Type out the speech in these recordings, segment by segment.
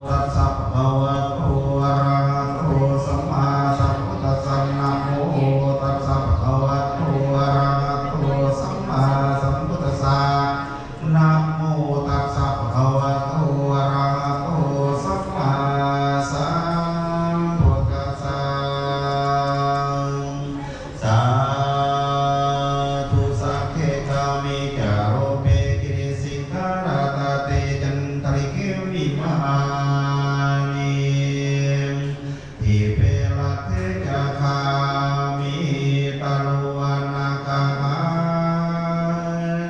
ตัสสะภะคะวะโตอะระหะโตสัมมาสัมพุทธัสสะนะโมตัสสะภะคะวะโตอะระหะโตสัมมาสัมพุทธัสสะนะโมตัสสะภะคะวะโตอะระหะโตสัมมาสัมพุทธัสสะสาธุสัพเพกามิจาโรเปกิริสิกขาราตเตจันตริเกวิมหาทิเปละเทจาคามิตาลุวานาคาหา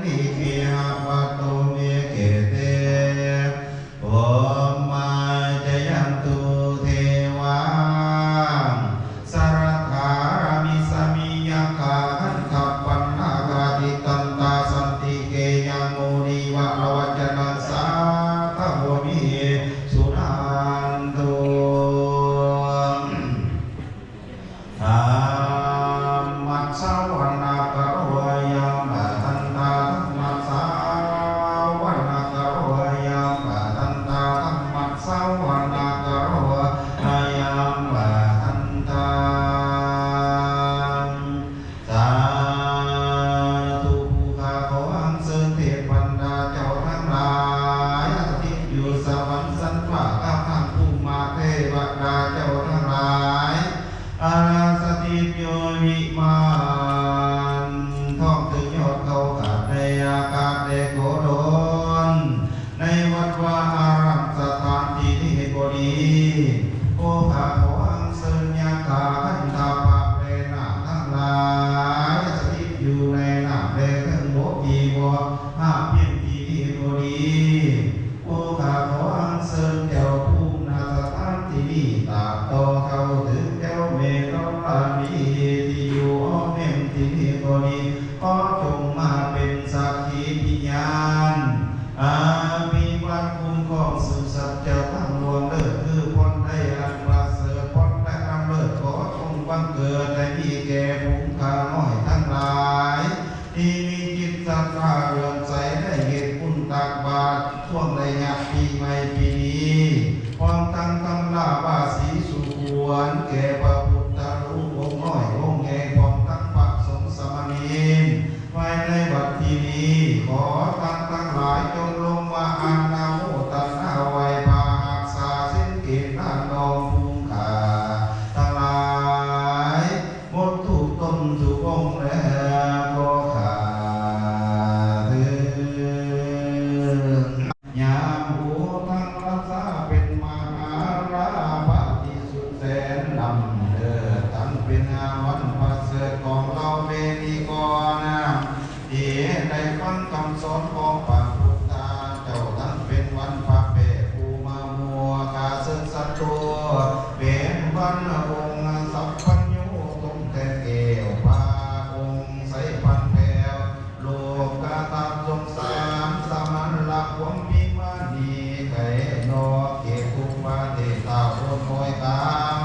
นิขิหาปัตโตเมเกเตโอมาจยันตุเทวาสารธารามิสมิยาคาหันขับปันนากาติตันตาสันติเกยังโมนิวะละวัจจนัสสาทโมมิสุนันตุอามัสสวนาคารวะยังบาทันตามัสสวนาคารวะยังบาทันตามัสสวนาคารวะยังบาทันตาสาธุข้าขออัญเชิญเทพบรรดาเจ้าทั้งหลายสถิตอยู่สวรรค์สันฟ้าข้าท่านผู้มาเทวดาเจ้าทั้งหลายอาราสถิตอยู่วิมานท่องถึงยอดเขาขาดในอากาศเดโกโดนในวัดวาอารามสถานที่นี้ก็ดีโอ้ข้าขออัญเชิญยาคาขันธาปะเรนาทั้งหลายสถิตอยู่ในน้ำแดงทั้งโลกอีวะห้าเพียงที่นี้ก็ดีโอ้ข้าขออัญเชิญเจ้าภูมินาสถานที่นี้ตราบต่อเข้าถึงเจ้าเมตตามีที่อยู่อ้อมแนมที่นี้ก็ดีขอจงมาเป็นสักขีพยานอาภิวัตคุ้มครองสืบสัจจะทั้งรวมเลิศคือพ้นได้อันประเสริฐพ้นและอำเลิศขอจงบังเกิดในที่แก่ภูมิข้าน้อยทั้งหลายที่มีจิตศรัทธาเลื่อมใสได้เหตุบุญตักบาตรช่วงระยะปีใหม่ปีนี้พร้อมทั้งตำราบาสีสุขวนแก่พระพุทธรูปองค์น้อยองค์ใหญ่พร้อมทั้งพระสงฆ์สามเณรภายในวัดที่นี้ขอท่านทั้งหลายจงลงมาอานาโมตัสสะไว้ภาหักษาสิ้นเกณฑ์ด้านนองภูมิขาทั้งหลายหมดทุกต้นทุกองค์แล้วก็ขาดยามหัวทั้งรักษาเป็นมหาราภาที่สุดแสนดำเดินตั้งเป็นวันประเสริฐของเราเมนีก่อนนะที่ได้ฟังคำสอนของพระพุทธเจ้าทั้งเป็นวันพระเปรภูมามัวกาเสนสัตตัวเป็นวันองค์สัพพัญญูตรงแต่เกวพาองค์ใสพันแผ่วโลกกาตามสงสารสามัญละหวงพิมานีไข่นอเกตุปาเตตาโอนน้อยตาม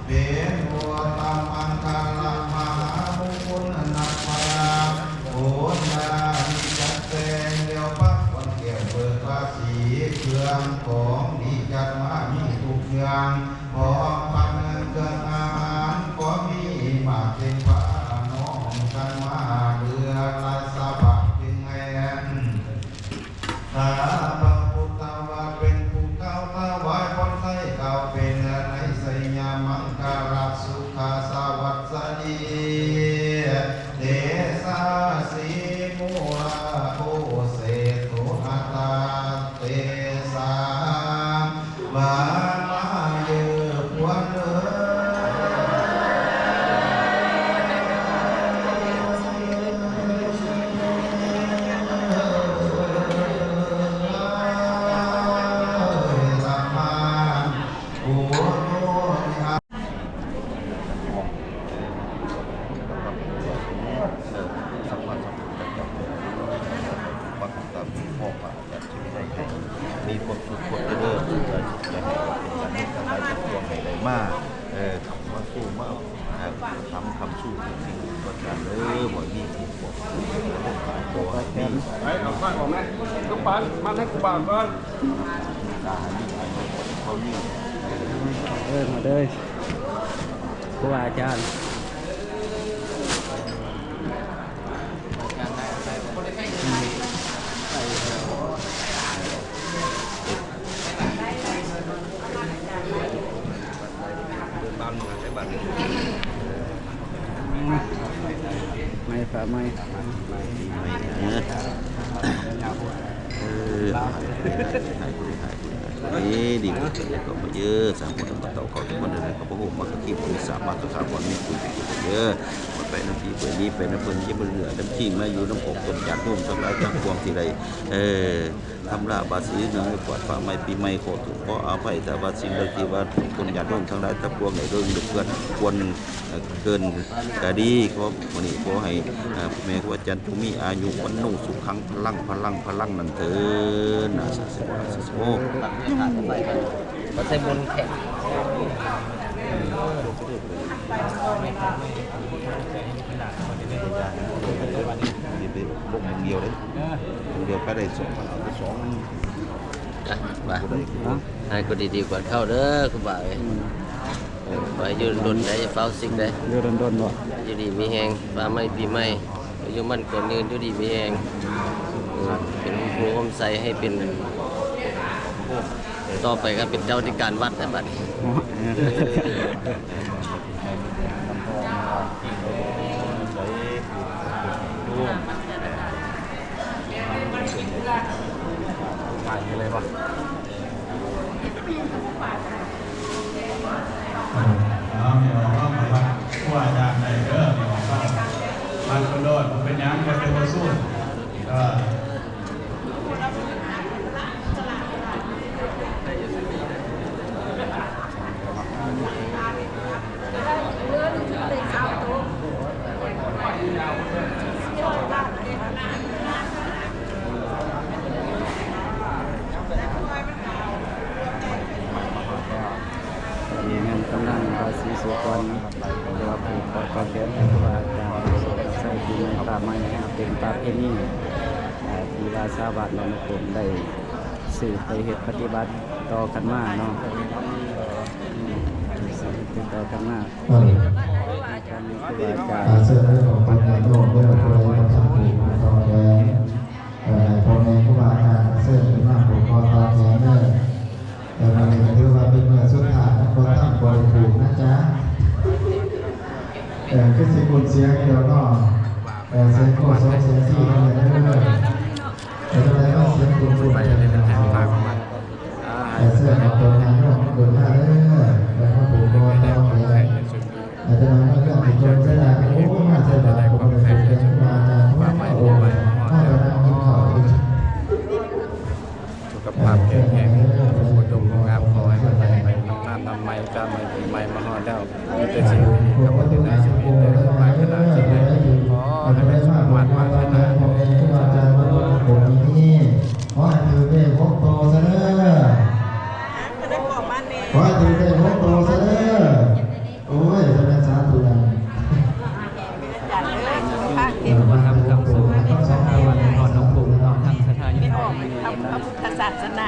เป็นหัวตามอังคาลมหามงคลนักมาโอนาดิจัดแสงเดียวปักวันเกี่ยวเปิดภาษีเครื่องของดีจัดมามีทุกอย่างพร้อมปันเครื่องอาหารก็มีมากเต็มฟ้าน้องกันมาเดือลายสาบะจึงแอนถ้าพระพุทธว่าเป็นผู้เก่าถวายพรไทยเก่าเป็นในไสยามังคาราสุขาสวัสดีเดสาสีมุราโอเสตุอัตตาเตสาวามาเยปวนมีความสุขความเจริญจะให้สบายจากตัวไหนเลยมากมาสู้มาทำคำสู้สิ่งประการบ่อยมีที่บอกตัวให้ดีไปเอาบ้านออกไหมทุกบ้านมาให้กูบ้านก่อนตาดี มาเลยครูอาจารย์ไม่ฝาไม่นี่ดีกว่าก็มาเยอะสามคนมาเต่าเขาทุกคนเลยเขาบอกมาขี้ปุ๋ยสามมาตัวสามวันนี้ปุ๋ยเยอะมาไปน้ำพีเปิดนี้ไปน้ำเปิดยี่บนเหนือน้ำขี้มาอยู่น้ำอกจนจากนุ่มทั้งหลายทั้งปวงที่ใดทำลาบาสีเนื้อปวดฟ้าไม่ปีไม่โคตรเพราะอาภัยแต่ว่าสิ่งใดที่ว่าคนญาติโยมทั้งหลายทั้งปวงในเรื่องเกินควรเกินกะดีเขาวันนี้ขอให้แม่ครูอาจารย์ผู้มีอายุวันนุ่งสุขังพลังนั่นเถิดนะสัสโอ้ก็ใช้บนแข็งพวกมึงเดียวเลยมึงเดียวไปได้สองมาให้คนดีๆกว่าเข้าเด้อคุณบ่าวไปยืนดนได้เฝ้าซิกได้ยืนดนบ่อยู่ดีมีแหงฟ้าไม่ปีไม่อยู่มันก่อนยืนอยู่ดีมีแหงเป็นครูอมใส่ให้เป็นต่อไปก็เป็นเจ้าที่การวัดแต่บัดนี้ถ่ายอะไรวะมีออกก็มาวัดผู้อาจารย์ในเรื่องมีออกก็มันก็โดดเป็นยังจะเป็นคนสู้นี่นั่นกำลังภาษีสุกรเรียกว่าผู้ขอความเพียรให้ครูอาจารย์ใส่ดีในป่าไม้เป็นป่าเพณีที่ว่าชาวบ้านเราในกลุ่มได้สืบไปเหตุปฏิบัติต่อกันมาเนาะสืบต่อกันมาครูอาจารย์เสื้อเรื่องของปัญญาโลกเรื่องอะไรมาทำผูกคอแดงพ่อแม่ครูบาอาจารย์เสื้อเป็นหน้าผูกคอตาแดงได้แต่มาในถือว่าเป็นเมื่อสุดท้ายคนตั้งบริบูรณ์นะจ๊ะคือสิบุญเสียงเดียวก็เสียงโคสองเสียงสี่อะไรนั่นเลยแต่ทำไมว่าเสียงบุญบุญไปในทางภาคของมันเสื้อของตัวงานก็เกิดมาเลยแล้วก็ผูกคอตาแดงอาจจะมาเรื่องที่จนเสียดายโอ้มาเสียดายผมเลยเป็นครูบาอาจารย์ว่าโอ้มาตอนนั้นกินข้าวสุขภาพแข็งแรงคนดมงามขอให้มันไปทำไมก็ไม่มาหอดแล้วมีแต่สิ่งดีๆกับคนในชีวิตเลยมาขนาดนี้เลยขอให้ได้สมหวังมาขนาดนี้ขอให้ถือได้พกโตซะเด้อขอให้ถือได้พกโตซะเด้อโอ้ยจะเป็นสาธุยังมาทำคำสอนสองวันนอนน้องปู่นอนทำสถานที่ทองทำพระพุทธศาสนา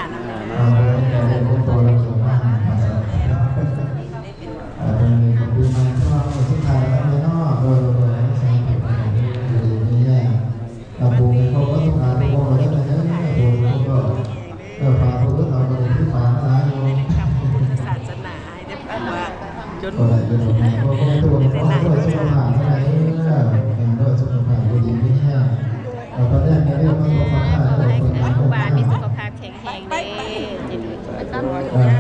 จนได้หลายด้วยครูบามีสุขภาพแข็งแรงเด้จิตตั้งใจ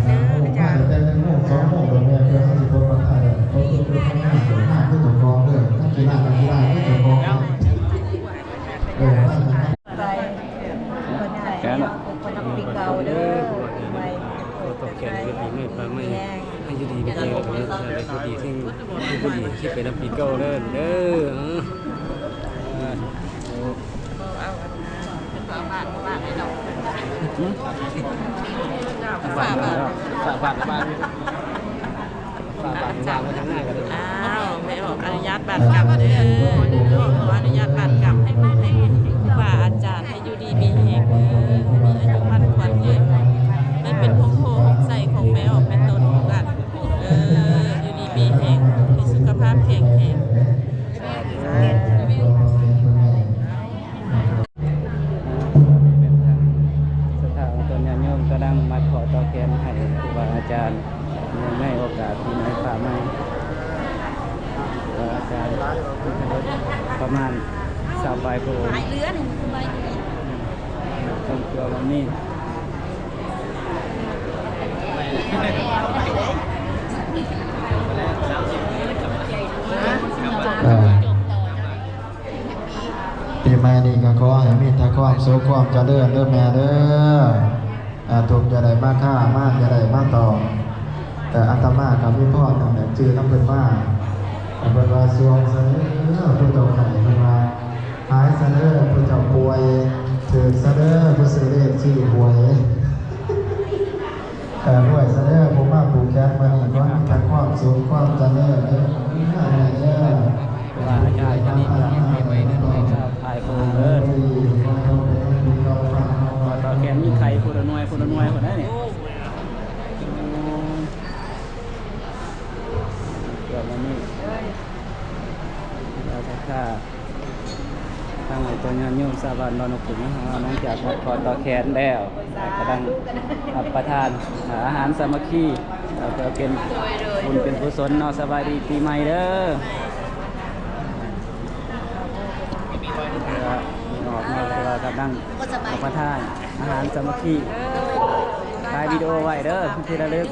เด้ออาจารย์แต่ในโลกสองโลกแบบนี้เพื่อให้ทุกคนมาถ่ายเขาคือเพื่อให้หน้าเกิดหน้าขึ้นตัวกองด้วยถ้ากีฬากีฬาขึ้นตัวกองแกน่ะปีเก่าเด้อไปตกแขนก็ดีไม่ให้ดีไม่เจอเลยอะไรก็ดีที่เป็นน้ำปีเก่าเด้อบ้านให้เราฝาบาทมาทางหน้ากันเลยไม่ออกอนุญาตบัตรกลับเด้อขออนุญาตบัตรกลับให้ครูบาอาจารย์ให้อยู่ดีมีแรงมีอายุมั่นขวัญยืนไม่เป็นพงใส่ของแม่ แข็งแข็ง สถาบันตนญาติโยมกำลังมาขอต่อแขนให้ครูบาอาจารย์ในโอกาสที่ในป่าไม้ครูบาอาจารย์ประมาณ3ใบโพธิ์เรือ1ใบต้องเกลือวันนี้ปีใหม่นี้ก็ขอให้มีแต่ความสุขความเจริญเด้อแม่เด้อทุกจะได้มาค่ามากจะได้มาต่อแต่อาตมากับพี่พ่อนั่นแหละชื่อน้ำเพิ่นมาเพิ่นว่าสวงเสนอผู้เจ้าไข่เพิ่นว่าหายเสนอผู้เจ้าป่วยถือเสนอผู้ซื้อเลขชื่อหวยด้วยเสนอผมมาผูกแขนมานี่ก็มีแต่ความสุขความเจริญเด้อเด้อ ว่าอาจารย์ท่านนี้มีไว้ในหน่วยครับไอ้โพธิ์เอิ้นต่อแขนมีไข่ผู้ละหน่วยคนนั้นนี่เกี่ยวกับนี่เราจะฆ่าทางไอ้ตัวญาติโยมสาบานนอนขุนน้องจากมาขอต่อแขนแล้วกำลังรับประทานอาหารสามัคคีเราจะเป็นบุญเป็นกุศลเนาะสบายดีปีใหม่เด้อออกมาตัวกำลังรับประทานอาหารสามัคคีถ่ายวิดีโอไว้เด้อที่ระลึก